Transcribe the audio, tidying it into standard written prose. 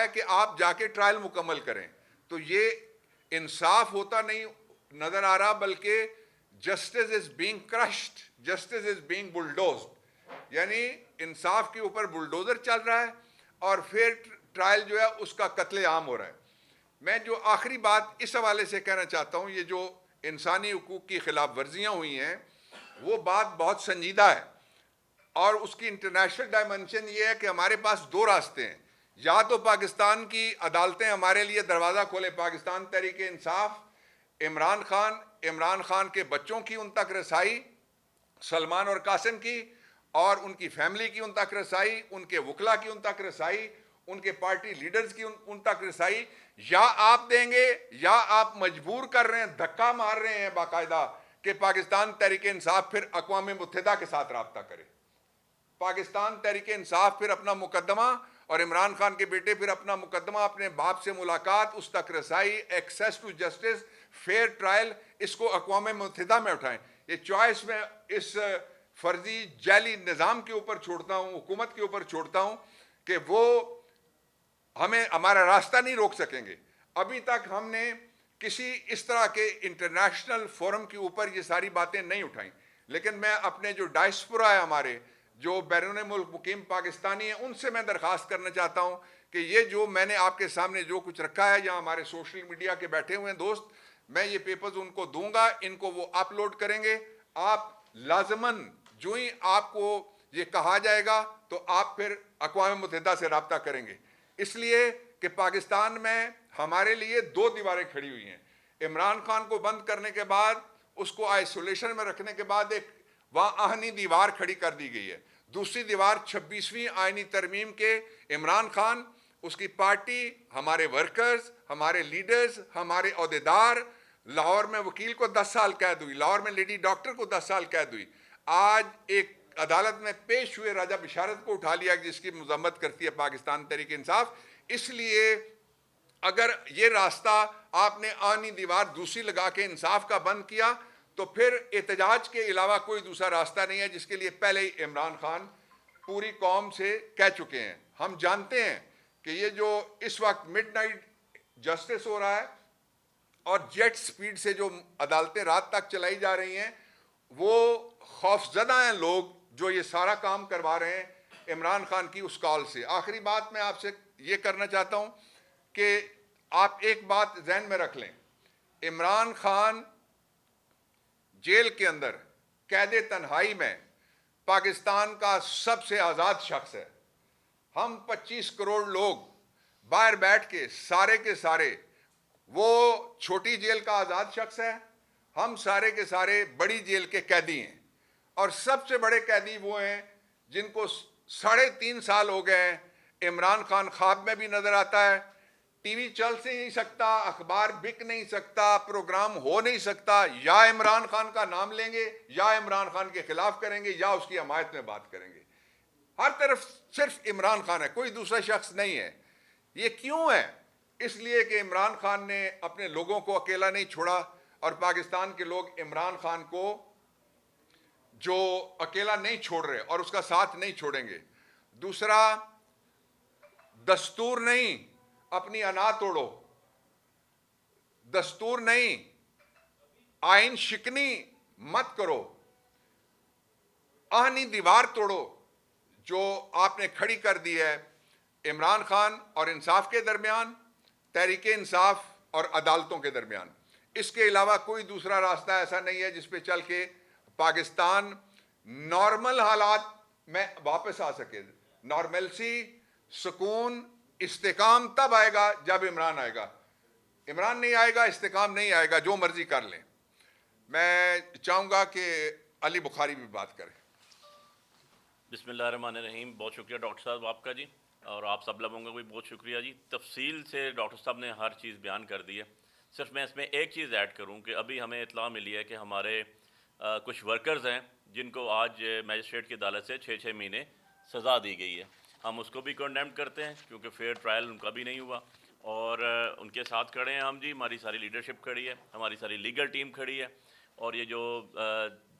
ہے کہ آپ جا کے ٹرائل مکمل کریں. تو یہ انصاف ہوتا نہیں نظر آ رہا, بلکہ justice is being crushed, justice is being bulldozed. یعنی انصاف کے اوپر بلڈوزر چل رہا ہے اور پھر ٹرائل جو ہے اس کا قتل عام ہو رہا ہے. میں جو آخری بات اس حوالے سے کہنا چاہتا ہوں, یہ جو انسانی حقوق کی خلاف ورزیاں ہوئی ہیں وہ بات بہت سنجیدہ ہے, اور اس کی انٹرنیشنل ڈائمنشن یہ ہے کہ ہمارے پاس دو راستے ہیں. یا تو پاکستان کی عدالتیں ہمارے لیے دروازہ کھولے, پاکستان تحریک انصاف, عمران خان کے بچوں کی ان تک رسائی, سلمان اور قاسم کی اور ان کی فیملی کی ان تک رسائی, ان کے وکلا کی ان تک رسائی, ان کے پارٹی لیڈرز کی ان تک رسائی, یا آپ دیں گے یا آپ مجبور کر رہے ہیں, دھکا مار رہے ہیں باقاعدہ کہ پاکستان تحریک انصاف پھر اقوام متحدہ کے ساتھ رابطہ کرے. پاکستان تحریک انصاف پھر اپنا مقدمہ, اور عمران خان کے بیٹے پھر اپنا مقدمہ, اپنے باپ سے ملاقات, اس تک رسائی, access to justice, fair trial, اس کو اقوام متحدہ میں اٹھائیں. یہ چوائس میں اس فرضی جعلی نظام کے اوپر چھوڑتا ہوں, حکومت کے اوپر چھوڑتا ہوں کہ وہ ہمیں ہمارا راستہ نہیں روک سکیں گے. ابھی تک ہم نے کسی اس طرح کے انٹرنیشنل فورم کے اوپر یہ ساری باتیں نہیں اٹھائیں, لیکن میں اپنے جو ڈائسپورا ہے, ہمارے جو بیرون ملک مقیم پاکستانی ہیں, ان سے میں درخواست کرنا چاہتا ہوں کہ یہ جو میں نے آپ کے سامنے جو کچھ رکھا ہے, یا ہمارے سوشل میڈیا کے بیٹھے ہوئے ہیں دوست, میں یہ پیپرز ان کو دوں گا, ان کو وہ اپلوڈ کریں گے. آپ لازماً جو ہی آپ کو یہ کہا جائے گا تو آپ پھر اقوام متحدہ سے رابطہ کریں گے, اس لیے کہ پاکستان میں ہمارے لیے دو دیواریں کھڑی ہوئی ہیں. عمران خان کو بند کرنے کے بعد, اس کو آئسولیشن میں رکھنے کے بعد, ایک وہاں آہنی دیوار کھڑی کر دی گئی ہے. دوسری دیوار 26ویں آئینی ترمیم کے عمران خان, اس کی پارٹی, ہمارے ورکرز, ہمارے لیڈرز, ہمارے عہدیدار. لاہور میں وکیل کو 10 سال قید ہوئی, لاہور میں لیڈی ڈاکٹر کو 10 سال قید ہوئی. آج ایک عدالت میں پیش ہوئے راجہ بشارت کو اٹھا لیا جس کی مذمت کرتی ہے پاکستان تحریک انصاف. اس لیے اگر یہ راستہ آپ نے آہنی دیوار دوسری لگا کے انصاف کا بند کیا, تو پھر احتجاج کے علاوہ کوئی دوسرا راستہ نہیں ہے, جس کے لیے پہلے ہی عمران خان پوری قوم سے کہہ چکے ہیں. ہم جانتے ہیں کہ یہ جو اس وقت مڈ نائٹ جسٹس ہو رہا ہے اور جیٹ سپیڈ سے جو عدالتیں رات تک چلائی جا رہی ہیں, وہ خوفزدہ ہیں لوگ جو یہ سارا کام کروا رہے ہیں عمران خان کی اس کال سے. آخری بات میں آپ سے یہ کرنا چاہتا ہوں کہ آپ ایک بات ذہن میں رکھ لیں, عمران خان جیل کے اندر قید تنہائی میں پاکستان کا سب سے آزاد شخص ہے. ہم 25 کروڑ لوگ باہر بیٹھ کے سارے, وہ چھوٹی جیل کا آزاد شخص ہے, ہم سارے کے سارے بڑی جیل کے قیدی ہیں. اور سب سے بڑے قیدی وہ ہیں جن کو 3.5 سال ہو گئے ہیں. عمران خان خواب میں بھی نظر آتا ہے, ٹی وی چل سے نہیں سکتا, اخبار بک نہیں سکتا, پروگرام ہو نہیں سکتا, یا عمران خان کا نام لیں گے یا عمران خان کے خلاف کریں گے یا اس کی حمایت میں بات کریں گے. ہر طرف صرف عمران خان ہے, کوئی دوسرا شخص نہیں ہے. یہ کیوں ہے؟ اس لیے کہ عمران خان نے اپنے لوگوں کو اکیلا نہیں چھوڑا, اور پاکستان کے لوگ عمران خان کو جو اکیلا نہیں چھوڑ رہے اور اس کا ساتھ نہیں چھوڑیں گے. دوسرا, دستور نہیں, اپنی انا توڑو, دستور نہیں, آئین شکنی مت کرو, آہنی دیوار توڑو جو آپ نے کھڑی کر دی ہے عمران خان اور انصاف کے درمیان, تحریک انصاف اور عدالتوں کے درمیان. اس کے علاوہ کوئی دوسرا راستہ ایسا نہیں ہے جس پہ چل کے پاکستان نارمل حالات میں واپس آ سکے. نارملسی, سکون, استحکام تب آئے گا جب عمران آئے گا. عمران نہیں آئے گا, استحکام نہیں آئے گا, جو مرضی کر لیں. میں چاہوں گا کہ علی بخاری بھی بات کریں. بسم اللہ الرحمن الرحیم. بہت شکریہ ڈاکٹر صاحب آپ کا جی, اور آپ سب لوگوں کا بھی بہت شکریہ جی. تفصیل سے ڈاکٹر صاحب نے ہر چیز بیان کر دی ہے. صرف میں اس میں ایک چیز ایڈ کروں کہ ابھی ہمیں اطلاع ملی ہے کہ ہمارے کچھ ورکرز ہیں جن کو آج میجسٹریٹ کی عدالت سے 6 مہینے سزا دی گئی ہے. ہم اس کو بھی کنڈیمڈ کرتے ہیں کیونکہ فیئر ٹرائل ان کا بھی نہیں ہوا, اور ان کے ساتھ کھڑے ہیں ہم جی. ہماری ساری لیڈرشپ کھڑی ہے, ہماری ساری لیگل ٹیم کھڑی ہے, اور یہ جو